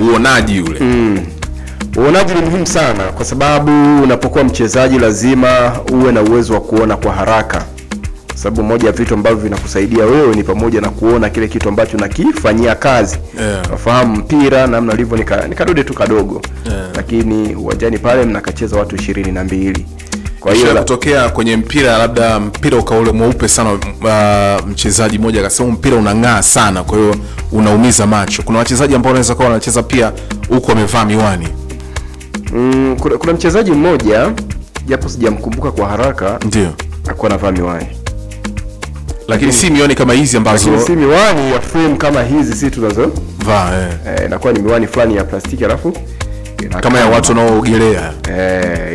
uonaji yule. Uonaji ni muhimu sana kwa sababu unapokuwa mchezaji lazima uwe na uwezo wa kuona kwa haraka. Sababu moja ya vitu ambavyo vinakusaidia wewe ni pamoja na kuona kile kitu ambacho unakifanyia kazi. Unafahamu mpira namna ulivyo ni kadude tu kadogo. Lakini uwanjani pale mnakacheza watu 22. Kwa hiyo kutokea kwenye mpira, labda mpira ukaule mweupe sana, mchezaji mmoja akasema mpira unang'aa sana, kwa hiyo unaumiza macho. Kuna wachezaji ambao wanaweza kuwa wanacheza pia huko wamevaa miwani. Kuna mchezaji mmoja japo sijamkumbuka kwa haraka, ndio alikuwa anavaa miwani. Lakini si miwani kama hizi ambazo, lakini si miwani ya frame kama hizi si tunazo vaa. Inakuwa ni miwani fulani ya plastiki alafu kama ya watu wanaoogelea.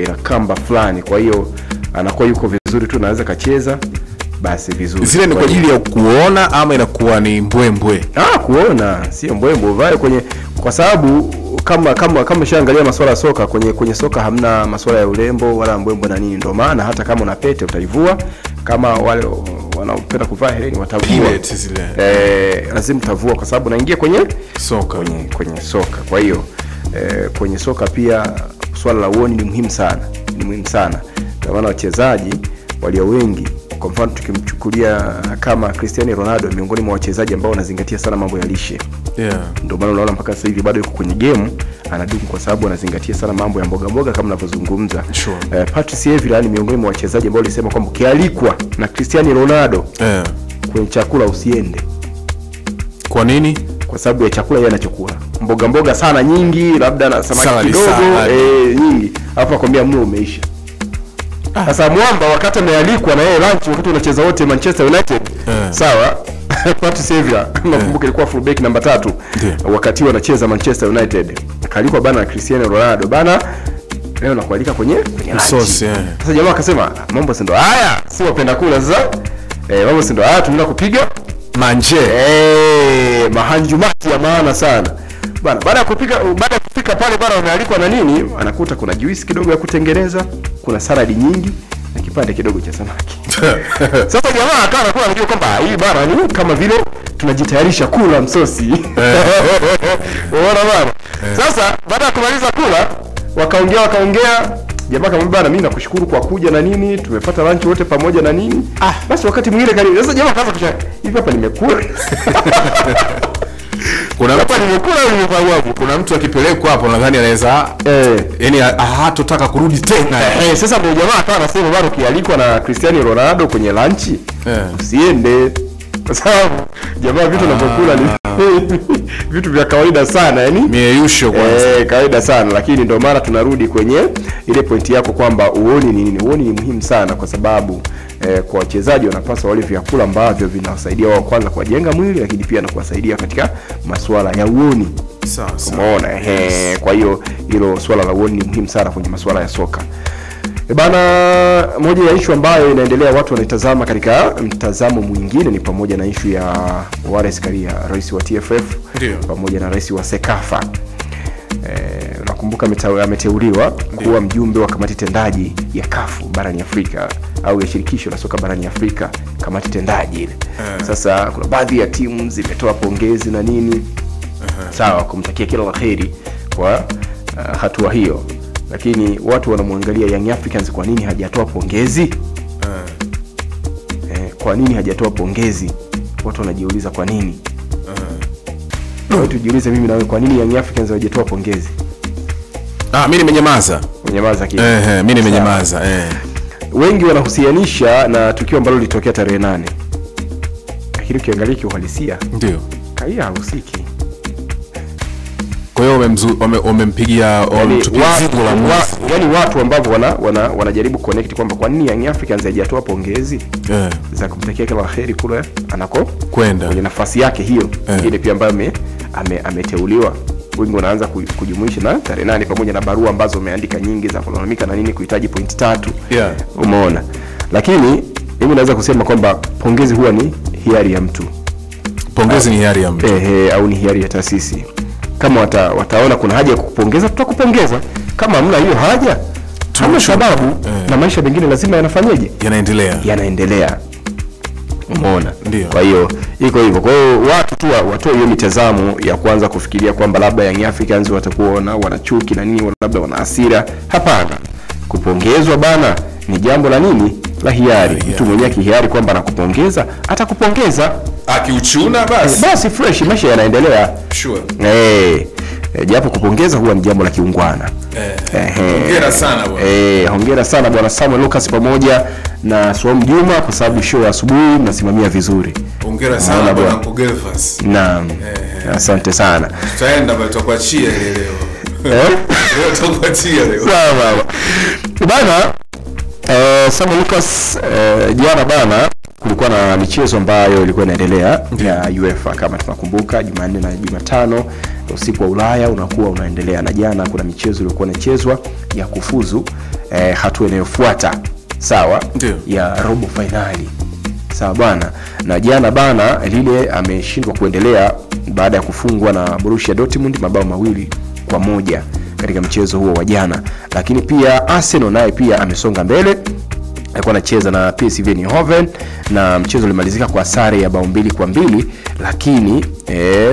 Ina kamba fulani, kwa hiyo anakuwa yuko vizuri tu, anaweza kacheza basi vizuri. Zile ni kwa ajili ya kuona ama inakuwa ni mbwembwe? Kuona, sio mbwembwe, vale kwa sababu kama shaangalia masuala ya soka, kwenye soka hamna masuala ya urembo wala mbwembwe na nini. Ndio maana hata kama una pete utaivua, kama wale wanaopenda kuvaa hereni watavua. Lazima utavua kwa sababu unaingia kwenye soka. Kwenye soka. Kwa hiyo kwenye soka pia swala la uoni ni muhimu sana. Ni muhimu sana. Kwa maana wachezaji walio wengi, kwa mfano tukimchukulia kama Cristiano Ronaldo, miongoni mwa wachezaji ambao wanazingatia sana mambo ya lishe. Ndio maana unaona mpaka sasa hivi bado yuko kwenye game anadumu, kwa sababu anazingatia sana mambo ya mboga kama ninavyozungumza. Patrice Evra ni miongoni mwa wachezaji ambao walisema kwamba ukialikwa na Cristiano Ronaldo kwenye chakula usiende. Kwa nini? Kwa sababu ya chakula yeye anachokula mboga sana nyingi, labda na samaki kidogo nyingi, alafu akwambia mlo umeisha. Sasa mwamba wakati amealikwa na yeye lunch, wakati unacheza wote Manchester United, sawa, Patrice Evra nakumbuka ilikuwa fullback namba 3 wakati wanacheza Manchester United, akalikwa bana na Cristiano Ronaldo, bana leo nakualika kwenye lunch. Sasa jamaa akasema mambo si ndo haya, si wapenda kula sasa, mambo si ndo haya, tunaenda kupiga manje. Mahanjumati ya maana sana bana. Baada ya kufika pale bana, wamealikwa na nini, anakuta kuna juice kidogo ya kutengeneza, kuna saladi nyingi na kipande kidogo cha samaki. Sasa jamaa akawa anakuwa anajua kwamba hii bana ni kama vile tunajitayarisha kula msosi. Unaona bana? Sasa baada ya kumaliza kula wakaongea, jamaa kama bana, mimi nakushukuru kwa kuja na nini, tumepata lunch wote pamoja na nini. Basi wakati mwingine karibu. Sasa jamaa kaanza kushangaa, hivi hapa nimekula. Kuna mtu akipelekwa hapo nadhani anaweza yani hatotaka kurudi tena. Sasa ndio jamaa akawa anasema bado ukialikwa na Cristiano Ronaldo kwenye lunch usiende, kwa sababu jamaa vitu anapokula ni vitu vya kawaida sana, yani mieyusho kwanza kawaida sana. Lakini ndio mara tunarudi kwenye ile pointi yako kwamba uoni ni nini. Uoni ni muhimu sana kwa sababu kwa wachezaji wanapaswa wale vyakula ambavyo vinawasaidia wao kwanza kujenga mwili, lakini pia na kuwasaidia katika masuala ya uoni. Sawa. Umeona? Kwa hiyo hilo swala la uoni ni muhimu sana kwenye masuala ya soka. Bana, moja ya issue ambayo inaendelea watu wanaitazama katika mtazamo mwingine ni pamoja na issue ya Wallace Karia, rais wa TFF, pamoja na rais wa Sekafa. Nakumbuka ameteuliwa kuwa mjumbe wa kamati tendaji ya CAF barani Afrika, au ya shirikisho la soka barani Afrika, kamati tendaji ile. Sasa kuna baadhi ya timu zimetoa pongezi na nini, sawa, kumtakia kila laheri kwa hatua hiyo. Lakini watu wanamwangalia Young Africans, kwa nini hajatoa pongezi? Kwa nini hajatoa pongezi? Watu wanajiuliza kwa nini. Tujiulize mimi na wewe, kwa nini Young Africans hajatoa pongezi? Mimi nimenyamaza. Unyamaza kitu. Mimi nimenyamaza. Wengi wanahusianisha na tukio ambalo lilitokea tarehe 8. Lakini ukiangalia kiuhalisia, ndio Karia hahusiki. Kwa hiyo wamempigia yani watu ambao wanajaribu connect kwamba kwa nini Young Africans hajatoa pongezi za kumtakia kila laheri kule anako kwenda kwenye nafasi yake hiyo nyingine pia ambayo ameteuliwa. Wengi wanaanza kujumuisha na tarehe 8 pamoja na barua ambazo wameandika nyingi za kulalamika na nini, kuhitaji point 3. Umeona? Lakini mimi naweza kusema kwamba pongezi huwa ni hiari ya mtu. Pongezi ni hiari ya mtu. Au ni hiari ya taasisi. Kama wataona kuna haja ya kukupongeza, tutakupongeza. Kama hamna hiyo haja, hamna sababu. Na maisha mengine lazima yanafanyaje? Yanaendelea. Umeona? Ndio. Kwa hiyo iko hivyo. Kwa hiyo watu tu watoe hiyo mitazamo ya kuanza kufikiria kwamba labda Young Africans watakuwa wana chuki na nini, labda wana hasira. Hapana. Kupongezwa bana ni jambo la nini? La hiari. Mtu mwenyewe kihiari kwamba anakupongeza, atakupongeza. Akiuchuna basi fresh, maisha yanaendelea. Sure. Japo kupongeza huwa ni jambo la kiungwana. Hongera sana bwana. Hongera sana bwana Samuel Lucas pamoja na Swam Juma kwa sababu show ya asubuhi mnasimamia vizuri. Hongera sana bwana Kugelfas. Naam. Asante sana. Tutaenda bali tutakuachia ile leo. Tutakuachia leo. Sawa. Bana Samuel Lucas jana bana kulikuwa na michezo ambayo ilikuwa inaendelea ya UEFA kama tunakumbuka, Jumanne na Jumatano usiku wa Ulaya unakuwa unaendelea, na jana kuna michezo ilikuwa inachezwa ya kufuzu hatua inayofuata sawa ya robo finali. Sawa bwana, na jana bana Lille ameshindwa kuendelea baada ya kufungwa na Borussia Dortmund mabao 2-1 katika mchezo huo wa jana. Lakini pia Arsenal naye pia amesonga mbele, alikuwa anacheza na PSV Eindhoven na mchezo ulimalizika kwa sare ya bao 2-2, lakini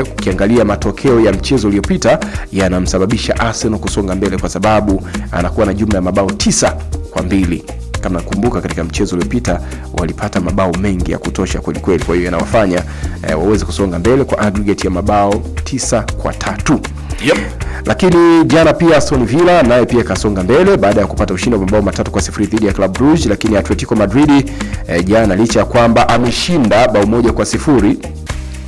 ukiangalia matokeo ya mchezo uliopita yanamsababisha Arsenal kusonga mbele kwa sababu anakuwa na jumla ya mabao 9-2. Kama nakumbuka katika mchezo uliopita walipata mabao mengi ya kutosha kweli kweli, kwa hiyo yanawafanya waweze kusonga mbele kwa aggregate ya mabao 9-3. Yep. Lakini jana pia Aston Villa naye pia kasonga mbele baada ya kupata ushindi wa mabao 3-0 dhidi ya Club Brugge. Lakini Atletico Madrid jana licha ya kwamba ameshinda bao 1-0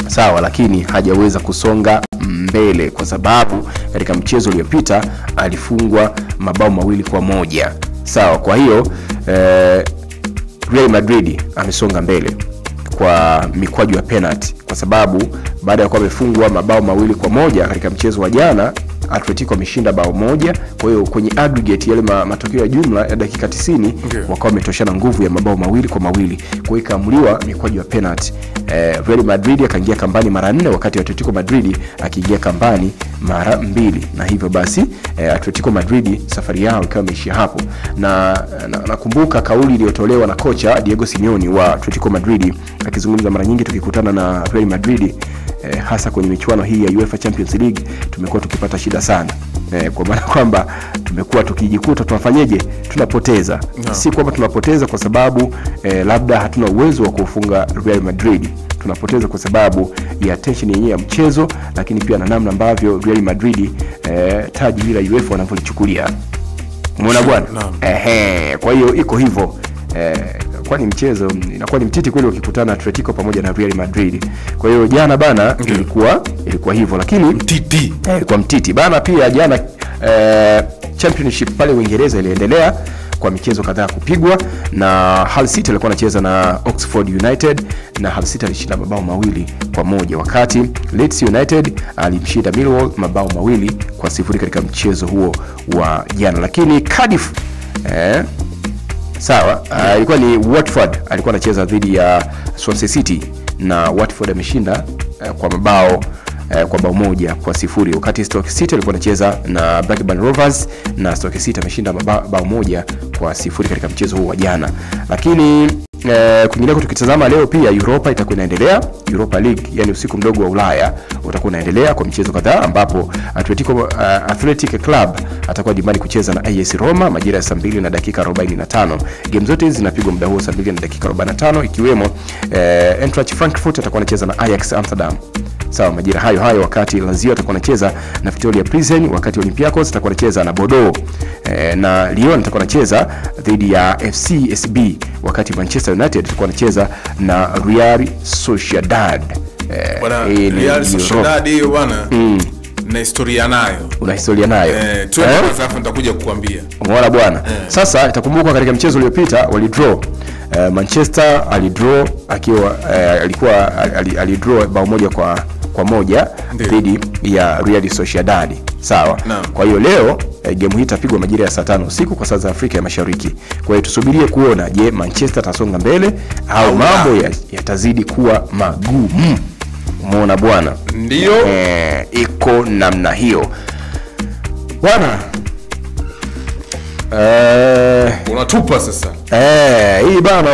sawa, lakini hajaweza kusonga mbele kwa sababu katika mchezo uliopita alifungwa mabao 2-1 sawa. Kwa hiyo Real Madrid amesonga mbele kwa mikwaju ya penalty kwa sababu baada ya kuwa amefungwa mabao 2-1 katika mchezo wa jana, Atletico ameshinda bao 1. Kwa hiyo kwenye aggregate yale matokeo ya jumla ya dakika 90 wakawa wametoshana nguvu ya mabao 2-2. Kwa hiyo ikaamuliwa mikwaju ya penalty. Real Madrid akaingia kambani mara 4 wakati Atletico Madrid akiingia kambani mara 2, na hivyo basi Atletico Madrid safari yao ikawa imeishia hapo. Na nakumbuka kauli iliyotolewa na kocha Diego Simeone wa Atletico Madrid akizungumza mara nyingi tukikutana na Real Madrid hasa kwenye michuano hii ya UEFA Champions League tumekuwa tukipata shida sana. Kwa maana kwamba tumekuwa tukijikuta tunafanyeje, tunapoteza. Si kwamba tunapoteza kwa sababu labda hatuna uwezo wa kufunga Real Madrid. Tunapoteza kwa sababu ya tension yenyewe ya mchezo, lakini pia na namna ambavyo Real Madrid taji la UEFA wanavyolichukulia. Umeona bwana? Kwa hiyo iko hivyo. Kwani mchezo inakuwa ni mtiti kweli ukikutana Atletico pamoja na Real Madrid. Kwa hiyo jana bana ilikuwa hivyo, lakini mtiti kwa mtiti bana. Pia jana championship pale Uingereza iliendelea kwa michezo kadhaa kupigwa, na Hull City alikuwa anacheza na Oxford United na Hull City alishinda mabao 2-1, wakati Leeds United alimshinda Millwall mabao 2-0 katika mchezo huo wa jana. Lakini Cardiff sawa, ilikuwa ni Watford alikuwa anacheza dhidi ya Swansea City na Watford ameshinda kwa bao 1-0, wakati Stoke City alikuwa anacheza na Blackburn Rovers na Stoke City ameshinda bao 1-0 katika mchezo huu wa jana. Lakini kwingine tukitazama leo pia Europa itakuwa inaendelea, Europa League yani usiku mdogo wa Ulaya utakuwa unaendelea kwa michezo kadhaa, ambapo Athletic Club atakuwa dimbani kucheza na AS Roma majira ya saa 2:45. Game zote zinapigwa muda huo saa 2:45, ikiwemo Eintracht Frankfurt atakuwa anacheza na Ajax Amsterdam sawa majira hayo, wakati Lazio atakuwa anacheza na Victoria Pilsen, wakati Olympiacos atakuwa anacheza na Bordeaux na Lyon atakuwa anacheza dhidi ya FCSB, wakati Manchester United atakuwa anacheza na Real Sociedad. Real Sociedad hiyo bwana na historia nayo. Una historia nayo. Sasa nitakuja kukuambia. Umeona bwana? Sasa itakumbuka katika mchezo uliopita walidraw. Manchester alidraw akiwa alidraw bao 1-1 dhidi ya Real Sociedad. Sawa. Kwa hiyo leo game hii itapigwa majira ya saa 5 usiku kwa saa za Afrika ya Mashariki. Kwa hiyo tusubirie kuona je, Manchester atasonga mbele au mambo yatazidi kuwa magumu. Umeona bwana? Ndio. Iko namna hiyo. Bwana unatupa sasa. Hii bana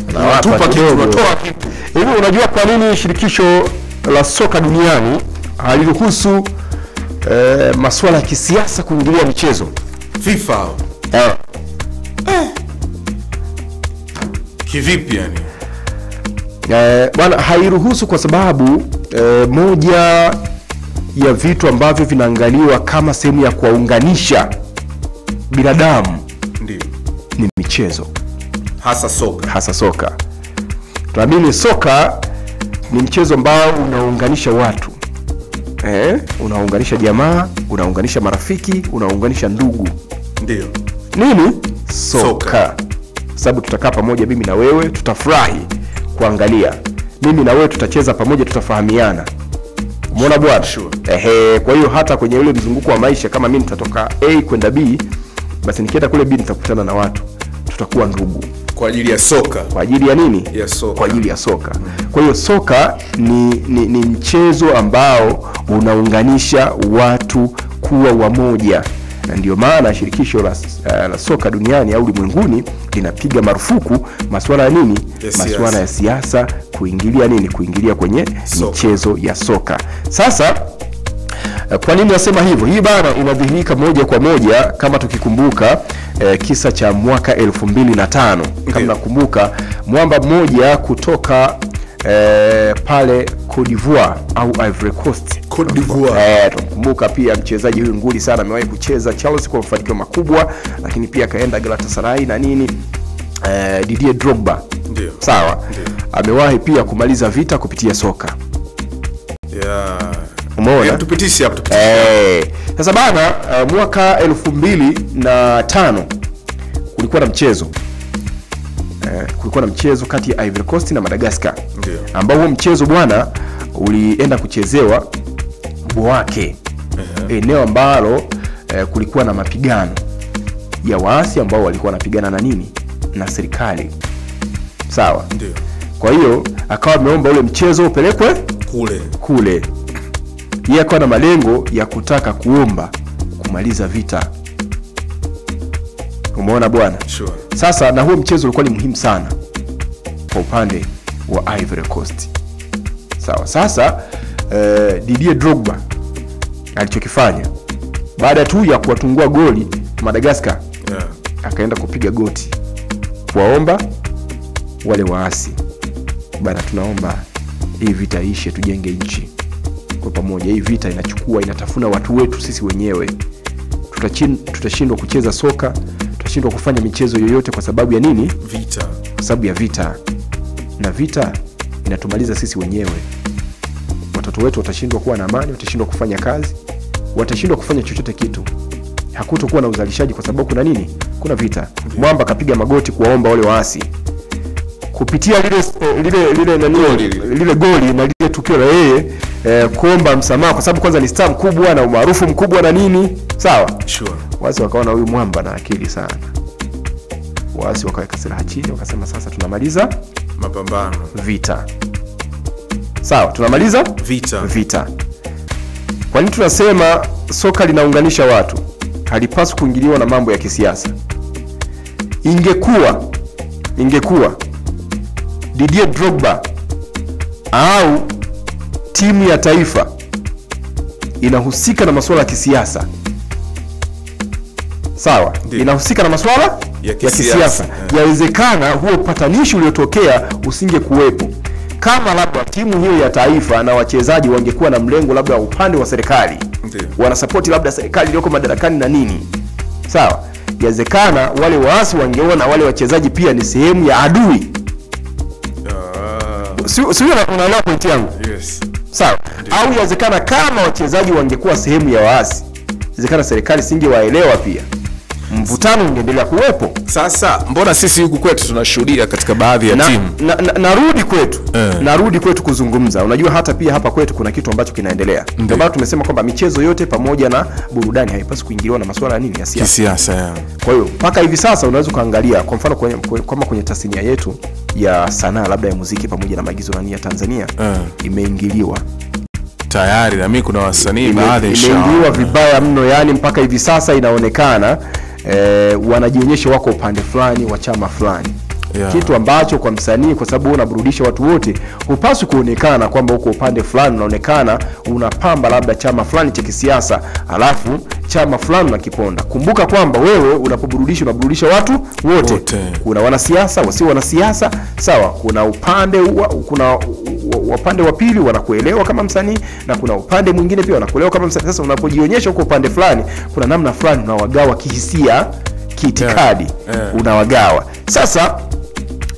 Tunatupa kitu, tunatoa kitu. Hivi unajua kwa nini shirikisho la soka duniani haliruhusu masuala ya kisiasa kuingilia michezo? FIFA. Kivipi yani? Bwana, hairuhusu kwa sababu moja ya vitu ambavyo vinaangaliwa kama sehemu ya kuwaunganisha binadamu ndio ni michezo, hasa soka. Tuamini soka ni mchezo ambao unaunganisha watu. Unaunganisha jamaa, unaunganisha marafiki, unaunganisha ndugu. Ndio. Nini? Soka. Sababu tutakaa pamoja mimi na wewe, tutafurahi kuangalia. Mimi na wewe tutacheza pamoja, tutafahamiana. Umeona bwana? Sure. Kwa hiyo hata kwenye ule mzunguko wa maisha, kama mimi nitatoka A kwenda B, basi nikienda kule B nitakutana na watu, tutakuwa ndugu. Kwa ajili ya soka. Kwa ajili ya nini? Ya soka. Kwa ajili ya soka. Kwa hiyo soka ni mchezo ambao unaunganisha watu kuwa wamoja. Na ndio maana shirikisho la soka duniani au ulimwenguni linapiga marufuku masuala ya nini? Masuala ya siasa kuingilia kwenye michezo ya soka. Sasa kwa nini nasema hivyo? Hii bana inadhihirika moja kwa moja kama tukikumbuka kisa cha mwaka 2005. Kama nakumbuka, mwamba mmoja kutoka pale Cote d'Ivoire au Ivory Coast. Cote d'Ivoire. Tunakumbuka pia mchezaji huyu nguli sana, amewahi kucheza Chelsea kwa mafanikio makubwa, lakini pia kaenda Galatasaray na nini. Didier Drogba. Ndio. Sawa. Amewahi pia kumaliza vita kupitia soka. Umeona? Tupitishe hapo. Sasa bana, mwaka 2005 kulikuwa na mchezo kati ya Ivory Coast na Madagascar. Ndio. Ambao huo mchezo bwana ulienda kuchezewa Bouake. Eneo ambalo kulikuwa na mapigano ya waasi ambao walikuwa wanapigana na nini? Na serikali. Sawa? Ndio. Kwa hiyo akawa ameomba ule mchezo upelekwe kule. Yeye akawa na malengo ya kutaka kuomba kumaliza vita. Umeona bwana? Sure. Sasa na huo mchezo ulikuwa ni muhimu sana kwa upande wa Ivory Coast. Sawa. Sasa Didier Drogba alichokifanya baada tu ya kuwatungua goli Madagascar, akaenda kupiga goti kuwaomba wale waasi, bana, tunaomba hii vita ishe, tujenge nchi kwa pamoja. Hii vita inatafuna watu wetu sisi wenyewe. Tutashindwa kucheza soka, tutashindwa kufanya michezo yoyote kwa sababu ya nini? Vita. Kwa sababu ya vita. Na vita inatumaliza sisi wenyewe. Watoto wetu watashindwa kuwa na amani, watashindwa kufanya kazi, watashindwa kufanya chochote kitu. Hakutokuwa na uzalishaji kwa sababu kuna nini? Kuna vita. Mwamba kapiga magoti kuwaomba wale waasi. Kupitia lile goli na lile tukio la yeye kuomba msamaha, kwa sababu kwanza ni star mkubwa na umaarufu mkubwa na nini. Sawa? Sure. Waasi wakaona huyu mwamba na akili sana. Waasi wakaweka silaha chini, wakasema sasa tunamaliza mapambano, vita. Sawa, tunamaliza vita. Kwa nini tunasema soka linaunganisha watu? Halipaswi kuingiliwa na mambo ya kisiasa. Ingekuwa Didier Drogba au timu ya taifa inahusika na masuala ya kisiasa, sawa, inahusika na masuala ya kisiasa, yawezekana huo upatanishi uliotokea usingekuwepo kama labda timu hiyo ya taifa na wachezaji wangekuwa na mlengo labda upande wa serikali. Wanasupport labda serikali iliyoko madarakani na nini. Sawa? Yawezekana wale waasi wangeona wale wachezaji pia ni sehemu ya adui. Sio unaelewa point yangu? Yes. Sawa. Au yawezekana kama wachezaji wangekuwa sehemu ya waasi, yawezekana serikali singewaelewa pia. Mvutano ungeendelea kuwepo. Sasa mbona sisi huku kwetu tunashuhudia katika baadhi ya timu? Narudi kwetu kuzungumza. Unajua hata pia hapa kwetu kuna kitu ambacho kinaendelea. Ndio maana tumesema kwamba michezo yote pamoja na burudani haipaswi kuingiliwa na masuala ya nini, ya siasa. Kisiasa. Kwa hiyo mpaka hivi sasa unaweza kuangalia kwa mfano kwenye tasnia yetu ya sanaa labda ya muziki pamoja na maigizo na nia Tanzania imeingiliwa tayari, na mimi kuna wasanii baadhi imeingiliwa vibaya mno, yani mpaka hivi sasa inaonekana wanajionyesha wako upande fulani wa chama fulani. Kitu ambacho kwa msanii, kwa sababu unaburudisha watu wote, hupaswi kuonekana kwamba uko upande fulani, unaonekana unapamba labda chama fulani cha kisiasa alafu chama fulani unakiponda. Kumbuka kwamba wewe unaburudisha watu wote. Kuna wanasiasa, wasio wanasiasa, sawa. Kuna upande upande wa pili wanakuelewa kama msanii, na kuna upande mwingine pia wanakuelewa kama msanii. Sasa unapojionyesha huko upande fulani, kuna namna fulani unawagawa kihisia, kiitikadi, unawagawa. Sasa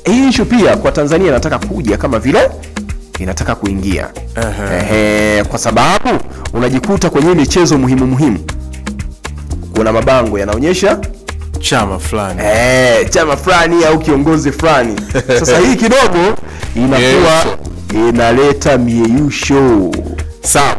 hii issue pia kwa Tanzania inataka kuja kama vile inataka kuingia. Kwa sababu unajikuta kwenye michezo muhimu kuna mabango yanaonyesha chama fulani. Chama fulani au kiongozi fulani. Sasa hii kidogo inakuwa inaleta mieyusho. Sawa.